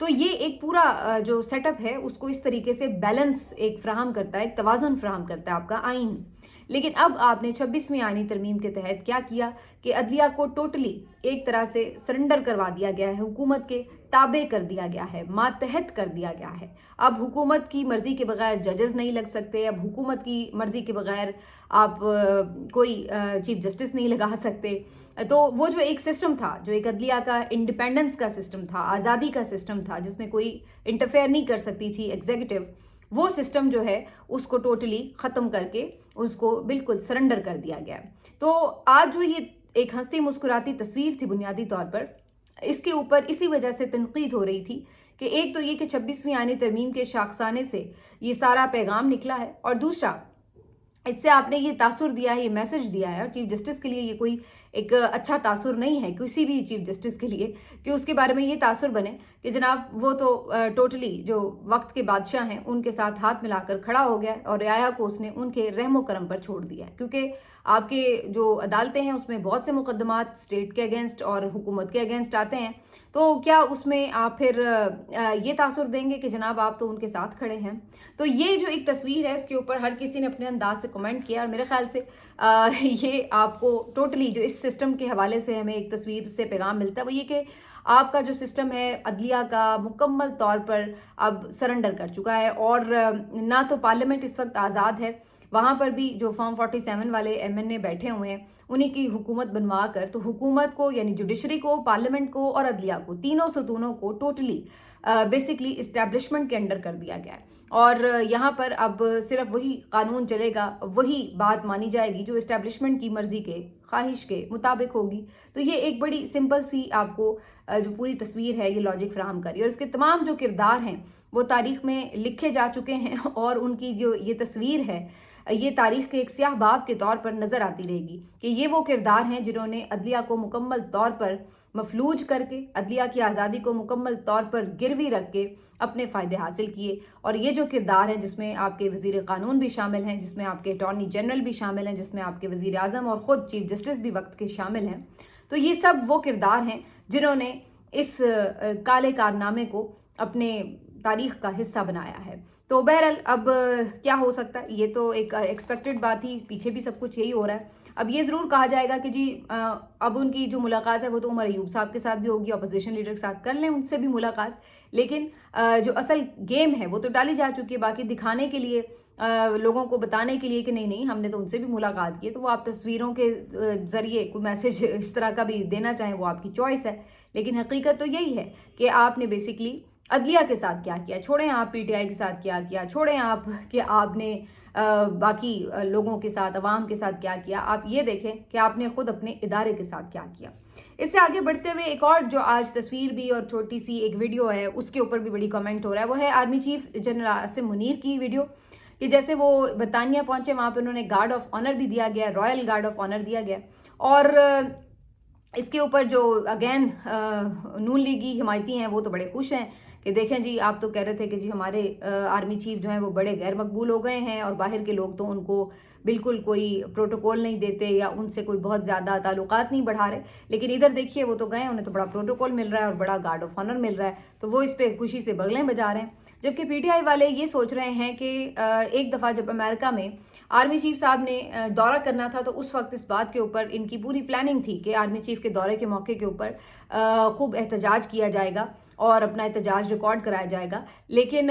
تو یہ ایک پورا جو سیٹ اپ ہے اس کو اس طریقے سے بیلنس ایک فراہم کرتا ہے، ایک توازن فراہم کرتا ہے آپ کا آئین۔ لیکن اب آپ نے 26ویں آئینی ترمیم کے تحت کیا کیا کہ عدلیہ کو ٹوٹلی ایک طرح سے سرنڈر کروا دیا گیا ہے، حکومت کے تابع کر دیا گیا ہے، ماتحت کر دیا گیا ہے۔ اب حکومت کی مرضی کے بغیر ججز نہیں لگ سکتے، اب حکومت کی مرضی کے بغیر آپ کوئی چیف جسٹس نہیں لگا سکتے۔ تو وہ جو ایک سسٹم تھا، جو ایک عدلیہ کا انڈیپینڈنس کا سسٹم تھا، آزادی کا سسٹم تھا، جس میں کوئی انٹرفیئر نہیں کر سکتی تھی ایگزیکٹو، وہ سسٹم جو ہے اس کو ٹوٹلی ختم کر کے اس کو بالکل سرنڈر کر دیا گیا۔ تو آج جو یہ ایک ہنستی مسکراتی تصویر تھی بنیادی طور پر، اس کے اوپر اسی وجہ سے تنقید ہو رہی تھی کہ ایک تو یہ کہ 26ویں آئینی ترمیم کے شاخسانے سے یہ سارا پیغام نکلا ہے، اور دوسرا اس سے آپ نے یہ تاثر دیا ہے، یہ میسج دیا ہے، اور چیف جسٹس کے لیے یہ کوئی ایک اچھا تاثر نہیں ہے کسی بھی چیف جسٹس کے لیے کہ اس کے بارے میں یہ تاثر بنے کہ جناب وہ تو ٹوٹلی جو وقت کے بادشاہ ہیں ان کے ساتھ ہاتھ ملا کر کھڑا ہو گیا اور رعایا کو اس نے ان کے رحم و کرم پر چھوڑ دیا ہے۔ کیونکہ آپ کے جو عدالتیں ہیں اس میں بہت سے مقدمات اسٹیٹ کے اگینسٹ اور حکومت کے اگینسٹ آتے ہیں، تو کیا اس میں آپ پھر یہ تاثر دیں گے کہ جناب آپ تو ان کے ساتھ کھڑے ہیں؟ تو یہ جو ایک تصویر ہے اس کے اوپر ہر کسی نے اپنے انداز سے کمنٹ کیا، اور میرے خیال سے یہ آپ کو ٹوٹلی جو اس سسٹم کے حوالے سے ہمیں ایک تصویر سے پیغام ملتا ہے وہ یہ کہ آپ کا جو سسٹم ہے عدلیہ کا مکمل طور پر اب سرنڈر کر چکا ہے، اور نہ تو پارلیمنٹ اس وقت آزاد ہے، وہاں پر بھی جو فارم 47 والے ایم این اے بیٹھے ہوئے ہیں انہیں کی حکومت بنوا کر، تو حکومت کو یعنی جوڈیشری کو، پارلیمنٹ کو اور عدلیہ کو، تینوں ستونوں کو ٹوٹلی بیسکلی اسٹیبلشمنٹ کے انڈر کر دیا گیا ہے، اور یہاں پر اب صرف وہی قانون چلے گا، وہی بات مانی جائے گی جو اسٹیبلشمنٹ کی مرضی کے، خواہش کے مطابق ہوگی۔ تو یہ ایک بڑی سمپل سی آپ کو جو پوری تصویر ہے یہ لاجک فراہم کری، اور اس کے تمام جو کردار ہیں وہ تاریخ میں لکھے جا چکے ہیں، اور ان کی جو یہ تصویر ہے یہ تاریخ کے ایک سیاہ باب کے طور پر نظر آتی رہے گی کہ یہ وہ کردار ہیں جنہوں نے عدلیہ کو مکمل طور پر مفلوج کر کے، عدلیہ کی آزادی کو مکمل طور پر گروی رکھ کے اپنے فائدے حاصل کیے، اور یہ جو کردار ہیں جس میں آپ کے وزیر قانون بھی شامل ہیں، جس میں آپ کے اٹارنی جنرل بھی شامل ہیں، جس میں آپ کے وزیر اعظم اور خود چیف جسٹس بھی وقت کے شامل ہیں، تو یہ سب وہ کردار ہیں جنہوں نے اس کالے کارنامے کو اپنے تاریخ کا حصہ بنایا ہے۔ تو بہرحال اب کیا ہو سکتا ہے، یہ تو ایک ایکسپیکٹڈ بات ہی، پیچھے بھی سب کچھ یہی ہو رہا ہے۔ اب یہ ضرور کہا جائے گا کہ جی اب ان کی جو ملاقات ہے وہ تو عمر ایوب صاحب کے ساتھ بھی ہوگی، اپوزیشن لیڈر کے ساتھ کر لیں ان سے بھی ملاقات، لیکن جو اصل گیم ہے وہ تو ڈالی جا چکی ہے، باقی دکھانے کے لیے، لوگوں کو بتانے کے لیے کہ نہیں ہم نے تو ان سے بھی ملاقات کی ہے، تو وہ آپ تصویروں کے ذریعے کوئی میسج اس طرح کا بھی دینا چاہیں وہ آپ کی چوائس ہے، لیکن حقیقت تو یہی ہے کہ آپ نے بیسکلی عدلیہ کے ساتھ کیا کیا، چھوڑیں آپ پی ٹی آئی کے ساتھ کیا کیا، چھوڑیں آپ کہ آپ نے باقی لوگوں کے ساتھ، عوام کے ساتھ کیا کیا، آپ یہ دیکھیں کہ آپ نے خود اپنے ادارے کے ساتھ کیا کیا۔ اس سے آگے بڑھتے ہوئے ایک اور جو آج تصویر بھی اور چھوٹی سی ایک ویڈیو ہے اس کے اوپر بھی بڑی کمنٹ ہو رہا ہے، وہ ہے army chief general Asim Munir کی ویڈیو، کہ جیسے وہ برطانیہ پہنچے وہاں پہ انہوں نے گارڈ آف آنر بھی دیا گیا، رائل گارڈ آف آنر دیا گیا، اور اس کے اوپر جو اگین نون لیگی حمایتی ہیں وہ تو بڑے خوش ہیں کہ دیکھیں جی آپ تو کہہ رہے تھے کہ جی ہمارے آرمی چیف جو ہیں وہ بڑے غیر مقبول ہو گئے ہیں، اور باہر کے لوگ تو ان کو بالکل کوئی پروٹوکول نہیں دیتے یا ان سے کوئی بہت زیادہ تعلقات نہیں بڑھا رہے، لیکن ادھر دیکھیے وہ تو گئے، انہیں تو بڑا پروٹوکول مل رہا ہے اور بڑا گارڈ آف آنر مل رہا ہے، تو وہ اس پہ خوشی سے بغلیں بجا رہے ہیں۔ جبکہ پی ٹی آئی والے یہ سوچ رہے ہیں کہ ایک دفعہ جب امریکہ میں آرمی چیف صاحب نے دورہ کرنا تھا تو اس وقت اس بات کے اوپر ان کی پوری پلاننگ تھی کہ آرمی چیف کے دورے کے موقع کے اوپر خوب احتجاج کیا جائے گا اور اپنا احتجاج ریکارڈ کرایا جائے گا، لیکن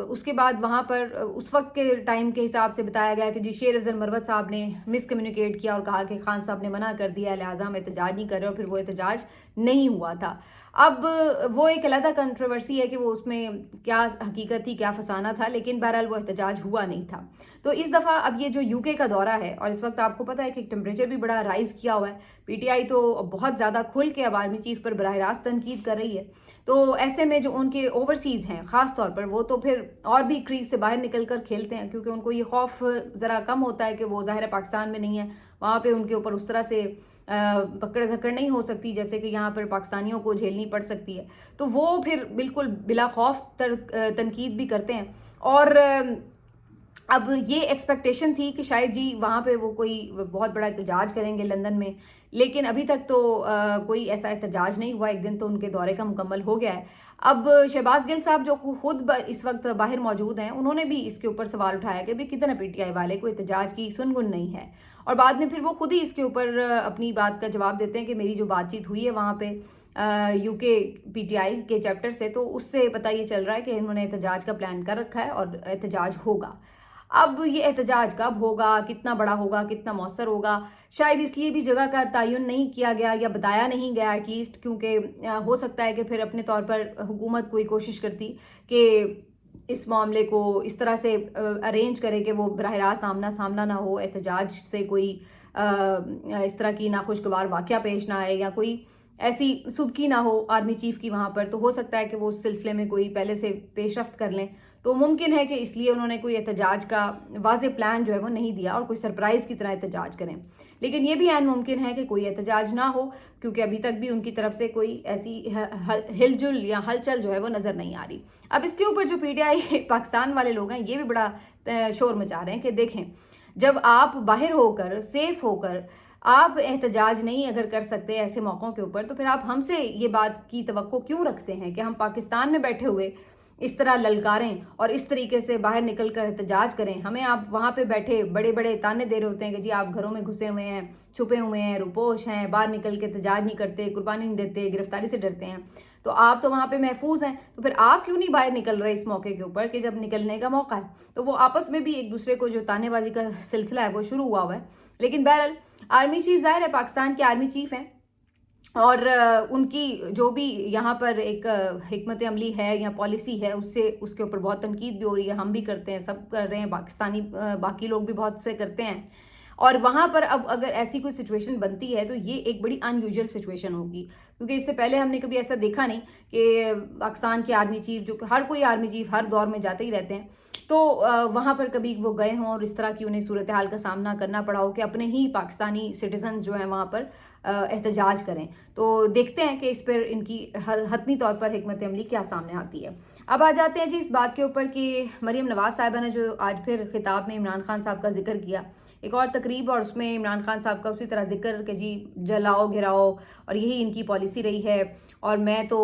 اس کے بعد وہاں پر اس وقت کے ٹائم کے حساب سے بتایا گیا کہ جی شیر افضل مروت صاحب نے مس کمیونیکیٹ کیا اور کہا کہ خان صاحب نے منع کر دیا، لہٰذا ہم احتجاج نہیں کر رہے، اور پھر وہ احتجاج نہیں ہوا تھا۔ اب وہ ایک علیحدہ کنٹروورسی ہے کہ وہ اس میں کیا حقیقت تھی، کیا فسانہ تھا، لیکن بہرحال وہ احتجاج ہوا نہیں تھا۔ تو اس دفعہ اب یہ جو UK کا دورہ ہے، اور اس وقت آپ کو پتہ ہے کہ ٹیمپریچر بھی بڑا رائز کیا ہوا ہے، پی ٹی آئی تو بہت زیادہ کھل کے اب آرمی چیف پر براہ راست تنقید کر رہی ہے، تو ایسے میں جو ان کے اوورسیز ہیں خاص طور پر وہ تو پھر اور بھی کریز سے باہر نکل کر کھیلتے ہیں، کیونکہ ان کو یہ خوف ذرا کم ہوتا ہے کہ وہ ظاہر پاکستان میں نہیں ہے، وہاں پہ ان کے اوپر اس طرح سے پکڑ دھکڑ نہیں ہو سکتی جیسے کہ یہاں پر پاکستانیوں کو جھیلنی پڑ سکتی ہے، تو وہ پھر بالکل بلا خوف تنقید بھی کرتے ہیں۔ اور اب یہ ایکسپیکٹیشن تھی کہ شاید جی وہاں پہ وہ کوئی بہت بڑا احتجاج کریں گے لندن میں، لیکن ابھی تک تو کوئی ایسا احتجاج نہیں ہوا، ایک دن تو ان کے دورے کا مکمل ہو گیا ہے۔ اب شہباز گل صاحب جو خود اس وقت باہر موجود ہیں، انہوں نے بھی اس کے اوپر سوال اٹھایا کہ بھی کتنا پی ٹی آئی والے کو احتجاج کی سنگن نہیں ہے، اور بعد میں پھر وہ خود ہی اس کے اوپر اپنی بات کا جواب دیتے ہیں کہ میری جو بات چیت ہوئی ہے وہاں پہ یو کے پی ٹی آئی کے چیپٹر سے، تو اس سے پتہ یہ چل رہا ہے کہ انہوں نے احتجاج کا پلان کر رکھا ہے اور احتجاج ہوگا۔ اب یہ احتجاج کب ہوگا، کتنا بڑا ہوگا، کتنا مؤثر ہوگا، شاید اس لیے بھی جگہ کا تعین نہیں کیا گیا یا بتایا نہیں گیا ایٹ لیسٹ، کیونکہ ہو سکتا ہے کہ پھر اپنے طور پر حکومت کوئی کوشش کرتی کہ اس معاملے کو اس طرح سے ارینج کرے کہ وہ براہ راست آمنا سامنا نہ ہو، احتجاج سے کوئی اس طرح کی ناخوشگوار واقعہ پیش نہ آئے یا کوئی ایسی سبکی نہ ہو آرمی چیف کی وہاں پر، تو ہو سکتا ہے کہ وہ اس سلسلے میں کوئی پہلے سے پیش رفت کر لیں، تو ممکن ہے کہ اس لیے انہوں نے کوئی احتجاج کا واضح پلان جو ہے وہ نہیں دیا اور کوئی سرپرائز کی طرح احتجاج کریں۔ لیکن یہ بھی عین ممکن ہے کہ کوئی احتجاج نہ ہو، کیونکہ ابھی تک بھی ان کی طرف سے کوئی ایسی ہل جل یا ہلچل جو ہے وہ نظر نہیں آ رہی۔ اب اس کے اوپر جو پی ٹی آئی پاکستان والے لوگ ہیں یہ بھی بڑا شور مچا رہے ہیں کہ دیکھیں، جب آپ باہر ہو کر سیف ہو کر آپ احتجاج نہیں اگر کر سکتے ایسے موقعوں کے اوپر، تو پھر آپ ہم سے یہ بات کی توقع کیوں رکھتے ہیں کہ ہم پاکستان میں بیٹھے ہوئے اس طرح للکاریں اور اس طریقے سے باہر نکل کر احتجاج کریں؟ ہمیں آپ وہاں پہ بیٹھے بڑے بڑے تانے دے رہے ہوتے ہیں کہ جی آپ گھروں میں گھسے ہوئے ہیں، چھپے ہوئے ہیں، روپوش ہیں، باہر نکل کے احتجاج نہیں کرتے، قربانی نہیں دیتے، گرفتاری سے ڈرتے ہیں، تو آپ تو وہاں پہ محفوظ ہیں، تو پھر آپ کیوں نہیں باہر نکل رہے اس موقع کے اوپر کہ جب نکلنے کا موقع ہے؟ تو وہ آپس میں بھی ایک دوسرے کو جو تانے بازی کا سلسلہ ہے وہ شروع ہوا ہے۔ لیکن بہرحال آرمی چیف ظاہر ہے پاکستان کے آرمی چیف ہیں، اور ان کی جو بھی یہاں پر ایک حکمت عملی ہے یا پالیسی ہے اس کے اوپر بہت تنقید بھی ہو رہی ہے، ہم بھی کرتے ہیں، سب کر رہے ہیں، پاکستانی باقی لوگ بھی بہت سے کرتے ہیں، اور وہاں پر اب اگر ایسی کوئی سچویشن بنتی ہے تو یہ ایک بڑی ان یوزول سچویشن ہوگی، کیونکہ اس سے پہلے ہم نے کبھی ایسا دیکھا نہیں کہ پاکستان کے آرمی چیف، جو کہ ہر کوئی آرمی چیف ہر دور میں جاتے ہی رہتے ہیں، تو وہاں پر کبھی وہ گئے ہوں اور اس طرح کی انہیں صورتحال کا سامنا کرنا پڑا ہو کہ اپنے ہی پاکستانی سٹیزنز جو ہیں وہاں پر احتجاج کریں۔ تو دیکھتے ہیں کہ اس پر ان کی حتمی طور پر حکمت عملی کیا سامنے آتی ہے۔ اب آ جاتے ہیں جی اس بات کے اوپر کہ مریم نواز صاحبہ نے جو آج پھر خطاب میں عمران خان صاحب کا ذکر کیا، ایک اور تقریب، اور اس میں عمران خان صاحب کا اسی طرح ذکر کہ جی جلاؤ گھراؤ اور یہی ان کی پالیسی رہی ہے، اور میں تو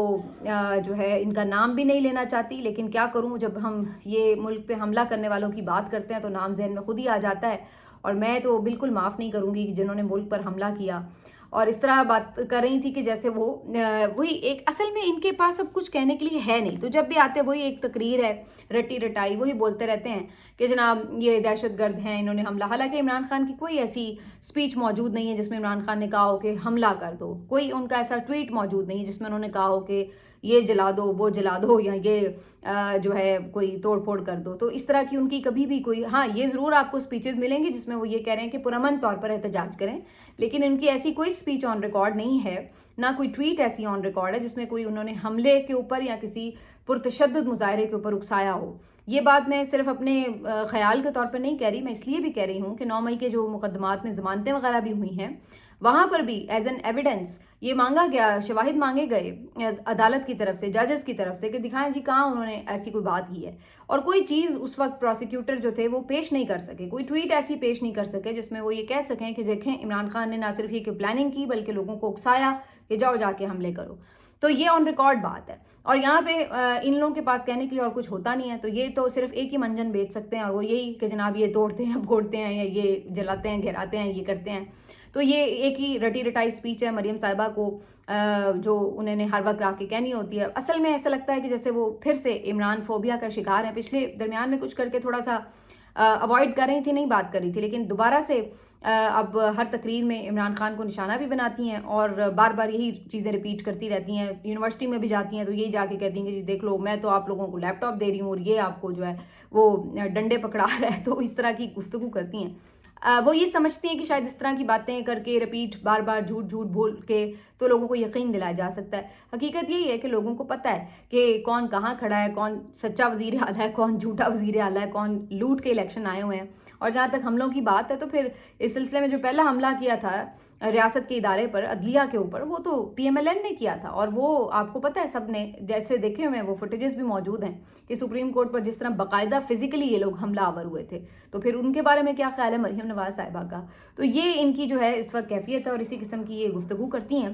جو ہے ان کا نام بھی نہیں لینا چاہتی، لیکن کیا کروں، جب ہم یہ ملک پہ حملہ کرنے والوں کی بات کرتے ہیں تو نام ذہن میں خود ہی آ جاتا ہے، اور میں تو بالکل معاف نہیں کروں گی کہ جنہوں نے ملک پر حملہ کیا، اور اس طرح بات کر رہی تھی کہ جیسے وہی ایک اصل میں ان کے پاس اب کچھ کہنے کے لیے ہے نہیں، تو جب بھی آتے وہی ایک تقریر ہے رٹی رٹائی، وہی بولتے رہتے ہیں کہ جناب یہ دہشت گرد ہیں، انہوں نے حملہ، حالانکہ عمران خان کی کوئی ایسی سپیچ موجود نہیں ہے جس میں عمران خان نے کہا ہو کہ حملہ کر دو، کوئی ان کا ایسا ٹویٹ موجود نہیں ہے جس میں انہوں نے کہا ہو کہ یہ جلا دو، وہ جلا دو، یا یہ جو ہے کوئی توڑ پھوڑ کر دو، تو اس طرح کی ان کی کبھی بھی کوئی، ہاں یہ ضرور آپ کو سپیچز ملیں گی جس میں وہ یہ کہہ رہے ہیں کہ پرامن طور پر احتجاج کریں، لیکن ان کی ایسی کوئی سپیچ آن ریکارڈ نہیں ہے، نہ کوئی ٹویٹ ایسی آن ریکارڈ ہے جس میں کوئی انہوں نے حملے کے اوپر یا کسی پرتشدد مظاہرے کے اوپر اکسایا ہو۔ یہ بات میں صرف اپنے خیال کے طور پر نہیں کہہ رہی، میں اس لیے بھی کہہ رہی ہوں کہ 9 مئی کے جو مقدمات میں ضمانتیں وغیرہ بھی ہوئی ہیں، وہاں پر بھی ایز این ایویڈنس یہ مانگا گیا، شواہد مانگے گئے عدالت کی طرف سے، ججز کی طرف سے، کہ دکھائیں جی کہاں انہوں نے ایسی کوئی بات کی ہے، اور کوئی چیز اس وقت پروسیکیوٹر جو تھے وہ پیش نہیں کر سکے، کوئی ٹویٹ ایسی پیش نہیں کر سکے جس میں وہ یہ کہہ سکیں کہ دیکھیں عمران خان نے نہ صرف یہ کہ پلاننگ کی بلکہ لوگوں کو اکسایا کہ جاؤ جا کے حملے کرو، تو یہ آن ریکارڈ بات ہے، اور یہاں پہ ان لوگوں کے پاس کہنے کے لیے اور کچھ ہوتا نہیں ہے، تو یہ تو صرف ایک ہی منجن بیچ سکتے ہیں، اور وہ یہی کہ جناب یہ توڑتے ہیں، پھوڑتے ہیں، یا یہ جلاتے ہیں، گھراتے ہیں، یہ کرتے ہیں، تو یہ ایک ہی رٹی رٹائی سپیچ ہے مریم صاحبہ کو جو انہوں نے ہر وقت آ کے کہنی ہوتی ہے۔ اصل میں ایسا لگتا ہے کہ جیسے وہ پھر سے عمران فوبیا کا شکار ہیں، پچھلے درمیان میں کچھ کر کے تھوڑا سا اوائڈ کر رہی تھی، نہیں بات کر رہی تھی، لیکن دوبارہ سے اب ہر تقریر میں عمران خان کو نشانہ بھی بناتی ہیں اور بار بار یہی چیزیں ریپیٹ کرتی رہتی ہیں، یونیورسٹی میں بھی جاتی ہیں تو یہی جا کے کہتی ہیں کہ جی دیکھ لو میں تو آپ لوگوں کو لیپ ٹاپ دے رہی ہوں اور یہ آپ کو جو ہے وہ ڈنڈے پکڑا رہا ہے، تو اس طرح کی گفتگو کرتی ہیں۔ وہ یہ سمجھتی ہیں کہ شاید اس طرح کی باتیں کر کے رپیٹ بار بار جھوٹ بول کے تو لوگوں کو یقین دلایا جا سکتا ہے۔ حقیقت یہی ہے کہ لوگوں کو پتہ ہے کہ کون کہاں کھڑا ہے، کون سچا وزیر اعلیٰ ہے، کون جھوٹا وزیر اعلیٰ ہے، کون لوٹ کے الیکشن آئے ہوئے ہیں، اور جہاں تک حملوں کی بات ہے تو پھر اس سلسلے میں جو پہلا حملہ کیا تھا ریاست کے ادارے پر، عدلیہ کے اوپر، وہ تو پی ایم ایل این نے کیا تھا، اور وہ آپ کو پتہ ہے سب نے جیسے دیکھے ہوئے ہیں، وہ فوٹیجز بھی موجود ہیں کہ سپریم کورٹ پر جس طرح باقاعدہ فزیکلی یہ لوگ حملہ آور ہوئے تھے، تو پھر ان کے بارے میں کیا خیال ہے مریم نواز صاحبہ کا؟ تو یہ ان کی جو ہے اس وقت کیفیت ہے اور اسی قسم کی یہ گفتگو کرتی ہیں،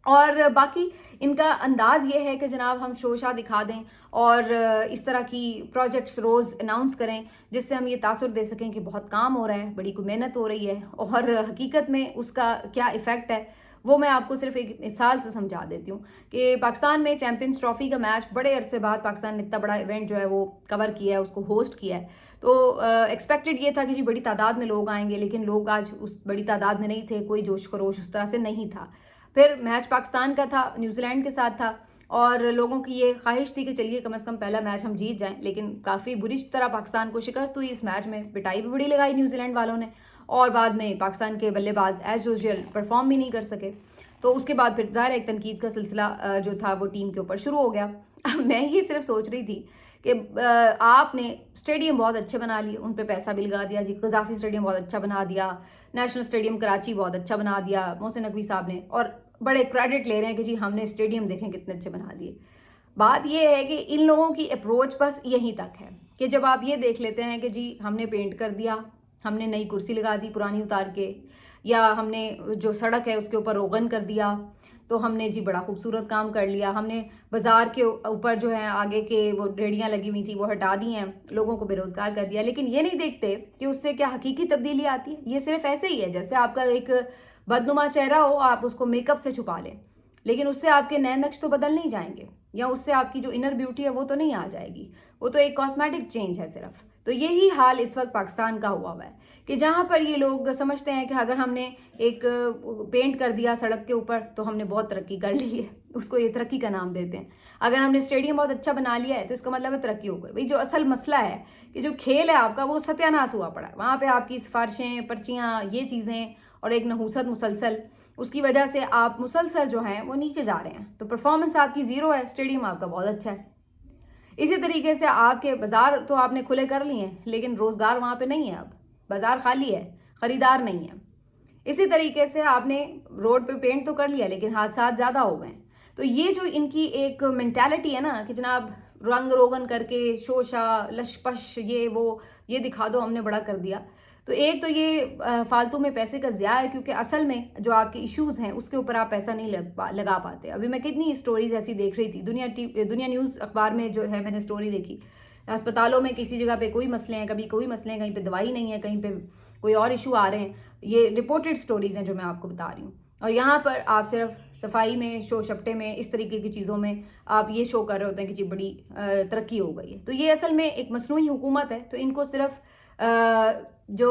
اور باقی ان کا انداز یہ ہے کہ جناب ہم شوشا دکھا دیں اور اس طرح کی پروجیکٹس روز اناؤنس کریں جس سے ہم یہ تاثر دے سکیں کہ بہت کام ہو رہا ہے، بڑی کوئی محنت ہو رہی ہے، اور حقیقت میں اس کا کیا ایفیکٹ ہے وہ میں آپ کو صرف ایک مثال سے سمجھا دیتی ہوں کہ پاکستان میں چیمپئنز ٹرافی کا میچ بڑے عرصے بعد پاکستان نے اتنا بڑا ایونٹ جو ہے وہ کور کیا ہے، اس کو ہوسٹ کیا ہے، تو ایکسپیکٹڈ یہ تھا کہ جی بڑی تعداد میں لوگ آئیں گے، لیکن لوگ آج اس بڑی تعداد میں نہیں تھے، کوئی جوش خروش اس طرح سے نہیں تھا۔ پھر میچ پاکستان کا تھا، نیوزی لینڈ کے ساتھ تھا، اور لوگوں کی یہ خواہش تھی کہ چلیے کم از کم پہلا میچ ہم جیت جائیں، لیکن کافی بری طرح پاکستان کو شکست ہوئی اس میچ میں، پٹائی بھی بڑی لگائی نیوزی لینڈ والوں نے، اور بعد میں پاکستان کے بلے باز ایز یوزول پرفارم بھی نہیں کر سکے، تو اس کے بعد پھر ظاہر ایک تنقید کا سلسلہ جو تھا وہ ٹیم کے اوپر شروع ہو گیا۔ میں یہ صرف سوچ رہی تھی کہ آپ نے اسٹیڈیم بہت اچھے بنا لیے، ان پہ پیسہ بھی لگا دیا، جی قذافی اسٹیڈیم بہت اچھا بنا دیا، نیشنل اسٹیڈیم کراچی بہت اچھا بنا دیا محسن نقوی صاحب نے، اور بڑے کریڈٹ لے رہے ہیں کہ جی ہم نے اسٹیڈیم دیکھیں کتنے اچھے بنا دیے۔ بات یہ ہے کہ ان لوگوں کی اپروچ بس یہیں تک ہے کہ جب آپ یہ دیکھ لیتے ہیں کہ جی ہم نے پینٹ کر دیا، ہم نے نئی کرسی لگا دی پرانی اتار کے، یا ہم نے جو سڑک ہے اس کے اوپر روغن کر دیا، تو ہم نے جی بڑا خوبصورت کام کر لیا، ہم نے بازار کے اوپر جو ہے آگے کے وہ ریڑیاں لگی ہوئی تھی وہ ہٹا دی ہیں، لوگوں کو بے روزگار کر دیا، لیکن یہ نہیں دیکھتے کہ اس سے کیا حقیقی تبدیلی آتی ہے۔ یہ صرف ایسے ہی ہے جیسے آپ کا ایک بدنما چہرہ ہو، آپ اس کو میک اپ سے چھپا لیں، لیکن اس سے آپ کے نئے نقش تو بدل نہیں جائیں گے، یا اس سے آپ کی جو انر بیوٹی ہے وہ تو نہیں آ جائے گی، وہ تو ایک کاسمیٹک چینج ہے صرف۔ تو یہی حال اس وقت پاکستان کا ہوا ہے کہ جہاں پر یہ لوگ سمجھتے ہیں کہ اگر ہم نے ایک پینٹ کر دیا سڑک کے اوپر تو ہم نے بہت ترقی کر لی ہے، اس کو یہ ترقی کا نام دیتے ہیں۔ اگر ہم نے اسٹیڈیم بہت اچھا بنا لیا ہے تو اس کا مطلب ہے ترقی ہو گئی۔ بھئی جو اصل مسئلہ ہے کہ جو کھیل ہے آپ کا وہ ستیہ ناش ہوا پڑا ہے، وہاں پہ آپ کی سفارشیں، پرچیاں، یہ چیزیں اور ایک نحوست مسلسل، اس کی وجہ سے آپ مسلسل جو ہیں وہ نیچے جا رہے ہیں، تو پرفارمنس آپ کی زیرو ہے، اسٹیڈیم آپ کا بہت اچھا ہے۔ اسی طریقے سے آپ کے بازار تو آپ نے کھلے کر لیے ہیں، لیکن روزگار وہاں پہ نہیں ہے، اب بازار خالی ہے، خریدار نہیں ہے۔ اسی طریقے سے آپ نے روڈ پہ پینٹ تو کر لیا لیکن حادثات زیادہ ہو گئے ہیں۔ تو یہ جو ان کی ایک مینٹالٹی ہے نا کہ جناب رنگ روغن کر کے شوشا لش پش یہ دکھا دو ہم نے بڑا کر دیا، تو ایک تو یہ فالتو میں پیسے کا ضیاع ہے، کیونکہ اصل میں جو آپ کے ایشوز ہیں اس کے اوپر آپ پیسہ نہیں لگا پاتے۔ ابھی میں کتنی اسٹوریز ایسی دیکھ رہی تھی، دنیا نیوز اخبار میں جو ہے میں نے اسٹوری دیکھی، ہسپتالوں میں کسی جگہ پہ کوئی مسئلے ہیں، کبھی کوئی مسئلے ہیں، کہیں پہ دوائی نہیں ہے، کہیں پہ کوئی اور ایشو آ رہے ہیں، یہ رپورٹڈ سٹوریز ہیں جو میں آپ کو بتا رہی ہوں، اور یہاں پر آپ صرف صفائی میں، شو شپٹے میں، اس طریقے کی چیزوں میں آپ یہ شو کر رہے ہوتے ہیں کہ جی بڑی ترقی ہو گئی ہے۔ تو یہ اصل میں ایک مصنوعی حکومت ہے، تو ان کو صرف جو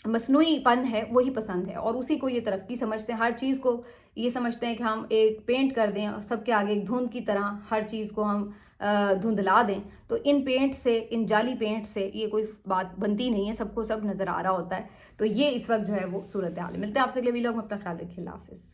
مصنوعی پن ہے وہی پسند ہے، اور اسی کو یہ ترقی سمجھتے ہیں، ہر چیز کو یہ سمجھتے ہیں کہ ہم ایک پینٹ کر دیں اور سب کے آگے ایک دھند کی طرح ہر چیز کو ہم دھندلا دیں، تو ان پینٹ سے، ان جعلی پینٹ سے یہ کوئی بات بنتی نہیں ہے، سب کو سب نظر آ رہا ہوتا ہے۔ تو یہ اس وقت جو ہے وہ صورتحال ہے۔ ملتے ہیں آپ سے اگلے ویلاگ میں، اپنا خیال رکھیے، اللہ حافظ۔